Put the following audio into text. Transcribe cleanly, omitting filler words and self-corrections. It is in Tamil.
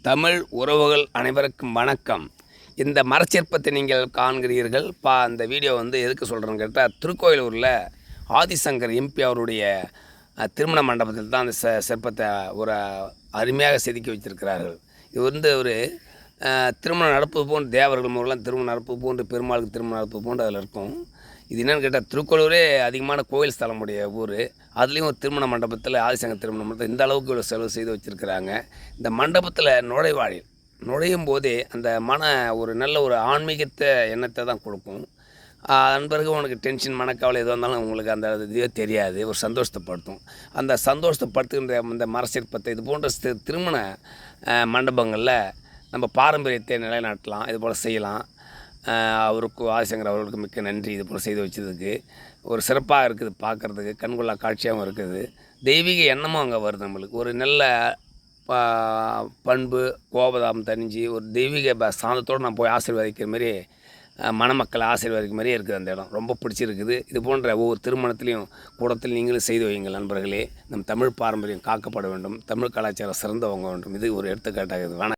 தமிழ் உறவுகள் அனைவருக்கும் வணக்கம். இந்த மரச்சிற்பத்தை நீங்கள் காண்கிறீர்கள். இந்த வீடியோ எதுக்கு சொல்கிறேன்னு கேட்டால், திருக்கோயிலூரில் ஆதிசங்கர் எம்பி அவருடைய திருமண மண்டபத்தில் தான் அந்த சிற்பத்தை ஒரு அருமையாக செதுக்கி வச்சிருக்கிறார்கள். இது ஒரு திருமணம் நடப்பது போன்று தேவர்கள் மூலம் திருமணம் நடப்பது போன்று, பெருமாளுக்கு திருமணம் நடப்பது போன்று அதில் இருக்கும். இது என்னென்னு கேட்டால், திருக்கோளூரே அதிகமான கோயில் ஸ்தலமுடைய ஊர். அதுலேயும் ஒரு திருமண மண்டபத்தில் ஆதிசங்கர் திருமண மண்டபத்தில் இந்த அளவுக்கு இவ்வளோ செலவு செய்து வச்சுருக்கிறாங்க. இந்த மண்டபத்தில் நுழையும் போதே அந்த ஒரு நல்ல ஒரு ஆன்மீகத்தை எண்ணத்தை தான் கொடுக்கும். அதன் பிறகு உனக்கு டென்ஷன் மனக்கவலை எதுவாக இருந்தாலும் உங்களுக்கு அந்த இதுவே தெரியாது, ஒரு சந்தோஷத்தைப்படுத்தும். அந்த சந்தோஷத்தைப்படுத்துகின்ற இந்த மரச்சிற்பத்தை இது போன்ற திருமண மண்டபங்களில் நம்ம பாரம்பரியத்தை நிலைநாட்டலாம், இது போல் செய்யலாம். ஆதிசங்கர் அவர்களுக்கு மிக்க நன்றி. இது போல் செய்து வச்சதுக்கு ஒரு சிறப்பாக இருக்குது, பார்க்குறதுக்கு கண்கொள்ளா காட்சியாகவும் இருக்குது. தெய்வீக எண்ணமும் அங்கே வருது. நம்மளுக்கு ஒரு நல்ல பண்பு கோபதாம் தணிஞ்சு ஒரு தெய்வீக சாந்தத்தோடு நான் போய் ஆசீர்வதிக்கிற மாதிரி, மணமக்களை ஆசீர்வதிக்கிற மாதிரியே இருக்குது அந்த இடம். ரொம்ப பிடிச்சிருக்குது. இது போன்ற ஒவ்வொரு திருமணத்துலேயும் கூடத்தில் நீங்களும் செய்து வையுங்கள் நண்பர்களே. நம் தமிழ் பாரம்பரியம் காக்கப்பட வேண்டும், தமிழ் கலாச்சாரம் சிறந்து வாங்க வேண்டும். இது ஒரு எடுத்துக்காட்டாக இது.